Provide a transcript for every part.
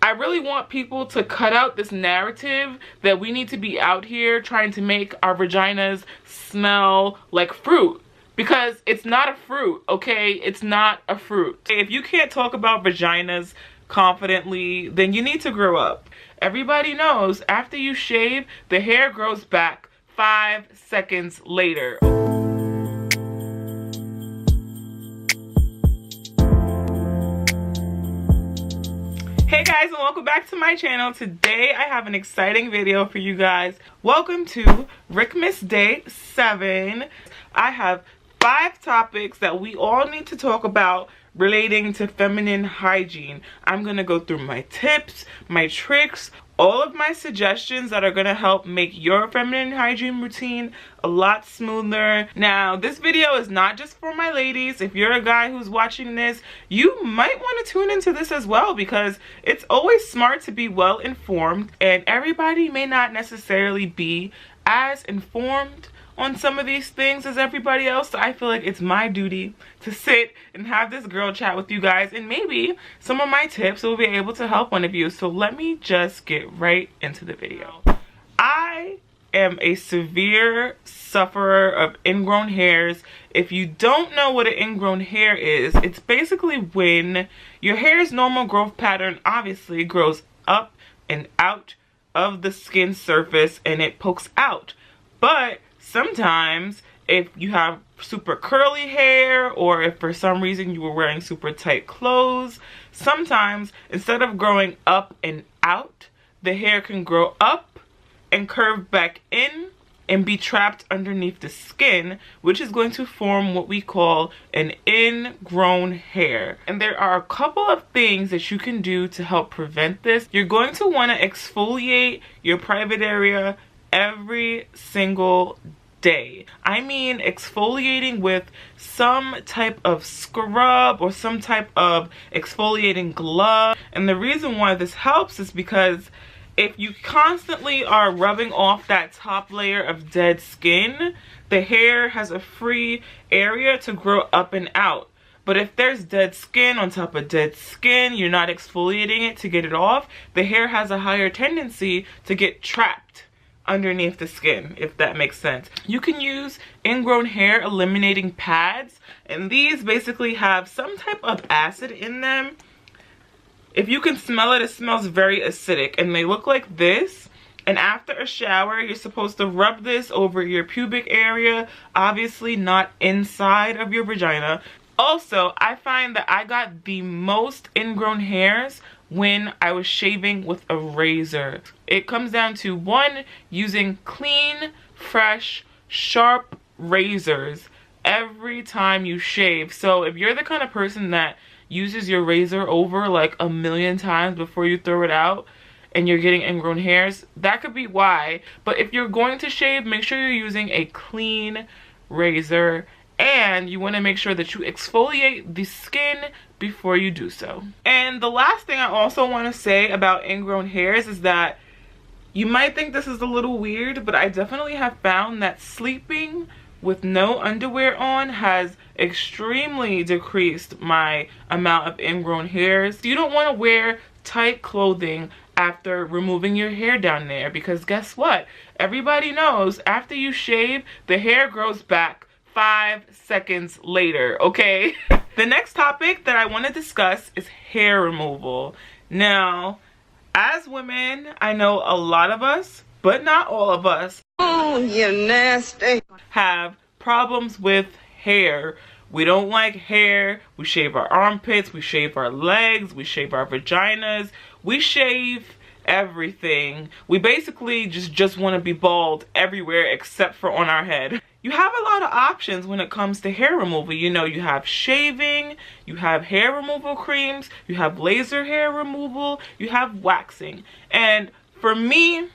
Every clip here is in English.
I really want people to cut out this narrative that we need to be out here trying to make our vaginas smell like fruit. Because it's not a fruit, okay? It's not a fruit. If you can't talk about vaginas confidently, then you need to grow up. Everybody knows after you shave, the hair grows back 5 seconds later. Hey guys, and welcome back to my channel. Today I have an exciting video for you guys. Welcome to Vlogmas Day 7. I have 5 topics that we all need to talk about relating to feminine hygiene. I'm gonna go through my tips, my tricks, all of my suggestions that are gonna help make your feminine hygiene routine a lot smoother. Now, this video is not just for my ladies. If you're a guy who's watching this, you might want to tune into this as well, because it's always smart to be well informed, and everybody may not necessarily be as informed on some of these things as everybody else. So I feel like it's my duty to sit and have this girl chat with you guys, and maybe some of my tips will be able to help one of you. So let me just get right into the video. I am a severe sufferer of ingrown hairs. If you don't know what an ingrown hair is, it's basically when your hair's normal growth pattern obviously grows up and out of the skin surface and it pokes out. But sometimes if you have super curly hair, or if for some reason you were wearing super tight clothes, sometimes instead of growing up and out, the hair can grow up and curve back in and be trapped underneath the skin, which is going to form what we call an ingrown hair. And there are a couple of things that you can do to help prevent this. You're going to want to exfoliate your private area every single day. I mean exfoliating with some type of scrub or some type of exfoliating glove. And the reason why this helps is because if you constantly are rubbing off that top layer of dead skin, the hair has a free area to grow up and out. But if there's dead skin on top of dead skin, you're not exfoliating it to get it off, the hair has a higher tendency to get trapped underneath the skin, if that makes sense. You can use ingrown hair eliminating pads, and these basically have some type of acid in them. If you can smell it, it smells very acidic, and they look like this. And after a shower, you're supposed to rub this over your pubic area, obviously not inside of your vagina. Also, I find that I got the most ingrown hairs when I was shaving with a razor. It comes down to, one, using clean, fresh, sharp razors every time you shave. So if you're the kind of person that uses your razor over like a million times before you throw it out and you're getting ingrown hairs, that could be why. But if you're going to shave, make sure you're using a clean razor, and you want to make sure that you exfoliate the skin before you do so. And the last thing I also want to say about ingrown hairs is that you might think this is a little weird, but I definitely have found that sleeping with no underwear on has extremely decreased my amount of ingrown hairs. You don't want to wear tight clothing after removing your hair down there, because guess what? Everybody knows after you shave, the hair grows back 5 seconds later, okay? The next topic that I want to discuss is hair removal. Now, as women, I know a lot of us, but not all of us, oh, you nasty, have problems with hair. We don't like hair. We shave our armpits, we shave our legs, we shave our vaginas, we shave everything. We basically just want to be bald everywhere except for on our head. You have a lot of options when it comes to hair removal. You know, you have shaving, you have hair removal creams, you have laser hair removal, you have waxing. And for me,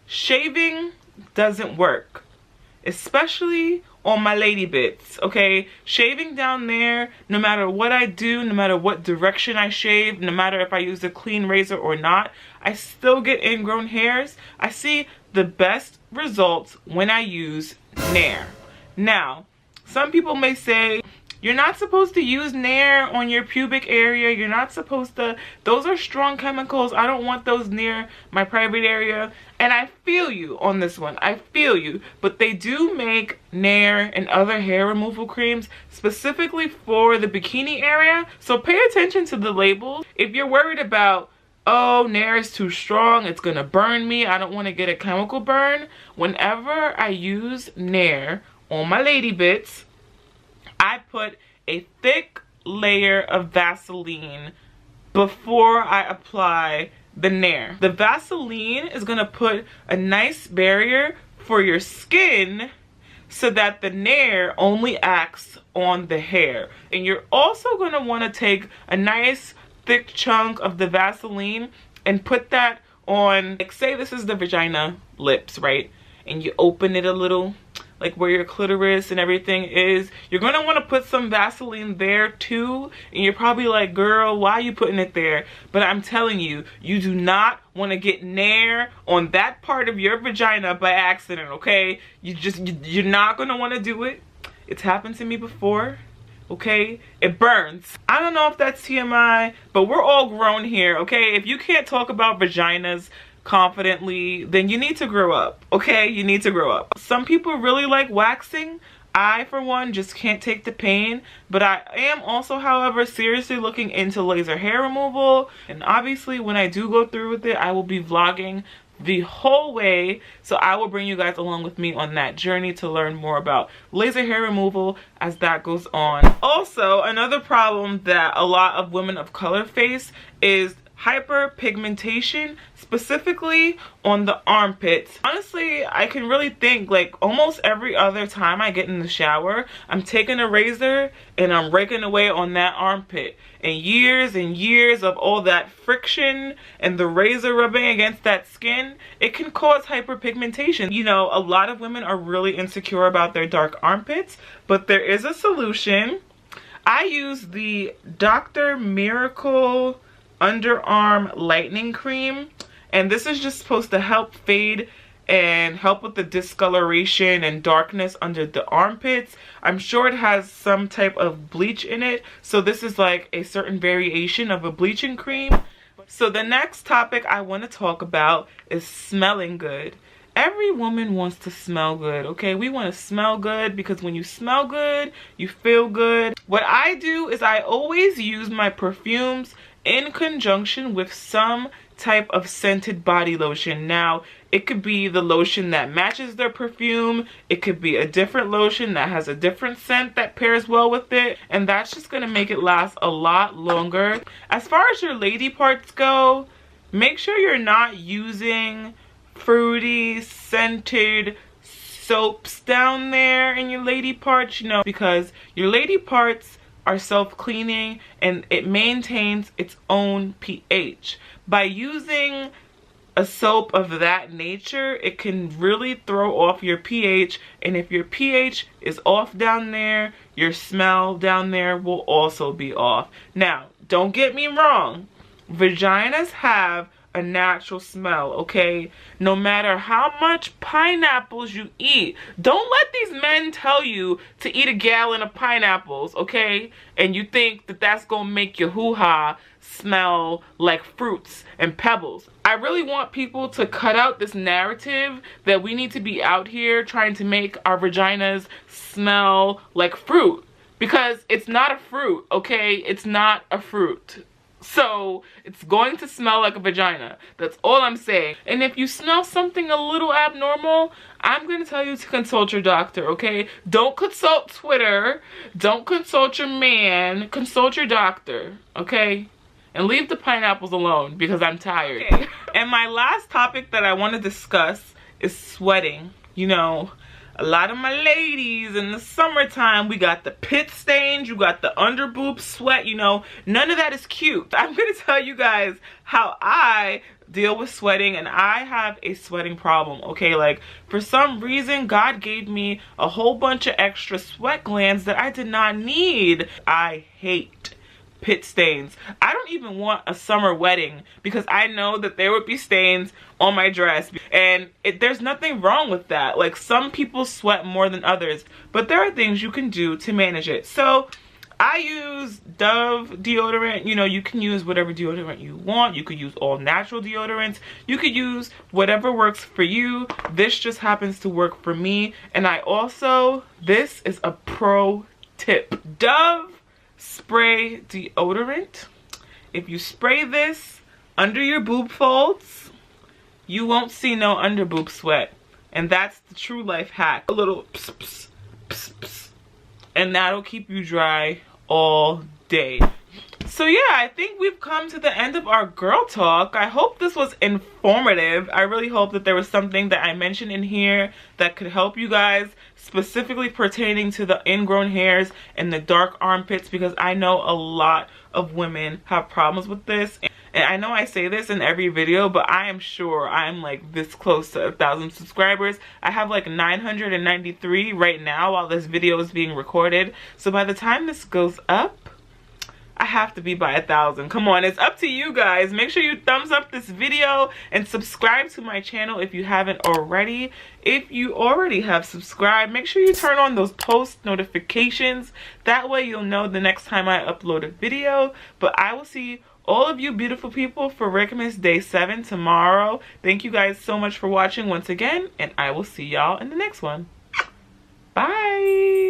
shaving doesn't work, especially on my lady bits, okay? Shaving down there, no matter what I do, no matter what direction I shave, no matter if I use a clean razor or not, I still get ingrown hairs. I see the best results when I use Nair. Now, some people may say, You're not supposed to use Nair on your pubic area. You're not supposed to. Those are strong chemicals. I don't want those near my private area. And I feel you on this one. I feel you. But they do make Nair and other hair removal creams specifically for the bikini area. So pay attention to the labels. If you're worried about, oh, Nair is too strong, it's gonna burn me, I don't want to get a chemical burn. Whenever I use Nair on my lady bits, I put a thick layer of Vaseline before I apply the Nair. The Vaseline is gonna put a nice barrier for your skin so that the Nair only acts on the hair. And you're also gonna wanna take a nice thick chunk of the Vaseline and put that on, like, say this is the vagina lips, right? And you open it a little, like where your clitoris and everything is. You're gonna wanna put some Vaseline there too. And you're probably like, girl, why are you putting it there? But I'm telling you, you do not wanna get Nair on that part of your vagina by accident, okay? You're not gonna wanna do it. It's happened to me before. Okay, it burns. I don't know if that's TMI, but we're all grown here, okay? If you can't talk about vaginas confidently, then you need to grow up, okay? You need to grow up. Some people really like waxing. I, for one, just can't take the pain, but I am also, however, seriously looking into laser hair removal. And obviously, when I do go through with it, I will be vlogging the whole way, so I will bring you guys along with me on that journey to learn more about laser hair removal as that goes on. Also, another problem that a lot of women of color face is hyperpigmentation, specifically on the armpits. Honestly, I can really think like almost every other time I get in the shower, I'm taking a razor and I'm raking away on that armpit. And years of all that friction and the razor rubbing against that skin, it can cause hyperpigmentation. You know, a lot of women are really insecure about their dark armpits, but there is a solution. I use the Dr. Miracle Underarm Lightening Cream, and this is just supposed to help fade and help with the discoloration and darkness under the armpits. I'm sure it has some type of bleach in it, so this is like a certain variation of a bleaching cream. So the next topic I want to talk about is smelling good. Every woman wants to smell good, okay? We want to smell good because when you smell good, you feel good. What I do is I always use my perfumes in conjunction with some type of scented body lotion. Now, it could be the lotion that matches their perfume. It could be a different lotion that has a different scent that pairs well with it. And that's just gonna make it last a lot longer. As far as your lady parts go, make sure you're not using fruity, scented soaps down there in your lady parts, you know, because your lady parts are self-cleaning and it maintains its own pH. By using a soap of that nature, it can really throw off your pH, and if your pH is off down there, your smell down there will also be off. Now, don't get me wrong, vaginas have a natural smell, okay? No matter how much pineapples you eat, don't let these men tell you to eat a gallon of pineapples, okay? And you think that that's gonna make your hoo-ha smell like fruits and pebbles. I really want people to cut out this narrative that we need to be out here trying to make our vaginas smell like fruit, because it's not a fruit, okay? It's not a fruit. So it's going to smell like a vagina. That's all I'm saying. And if you smell something a little abnormal, I'm going to tell you to consult your doctor, okay? Don't consult Twitter. Don't consult your man. Consult your doctor, okay? And leave the pineapples alone because I'm tired. Okay. And my last topic that I want to discuss is sweating. You know, a lot of my ladies in the summertime, we got the pit stains, you got the underboob sweat, you know, none of that is cute. I'm gonna tell you guys how I deal with sweating, and I have a sweating problem, okay? Like, for some reason, God gave me a whole bunch of extra sweat glands that I did not need. I hate pit stains. I don't even want a summer wedding because I know that there would be stains on my dress, and there's nothing wrong with that. Like, some people sweat more than others, but there are things you can do to manage it. So I use Dove deodorant. You know, you can use whatever deodorant you want. You could use all natural deodorants. You could use whatever works for you. This just happens to work for me. And I also, this is a pro tip. Dove spray deodorant. If you spray this under your boob folds, you won't see no under boob sweat. And that's the true life hack. A little pss, pss, pss, pss. And that'll keep you dry all day. So yeah, I think we've come to the end of our girl talk. I hope this was informative. I really hope that there was something that I mentioned in here that could help you guys, specifically pertaining to the ingrown hairs and the dark armpits, because I know a lot of women have problems with this. And I know I say this in every video, but I am sure I'm like this close to 1,000 subscribers. I have like 993 right now while this video is being recorded. So by the time this goes up, I have to be by 1,000. Come on, it's up to you guys. Make sure you thumbs up this video and subscribe to my channel if you haven't already. If you already have subscribed, make sure you turn on those post notifications. That way you'll know the next time I upload a video. But I will see all of you beautiful people for Vlogmas Day 7 tomorrow. Thank you guys so much for watching once again, and I will see y'all in the next one. Bye.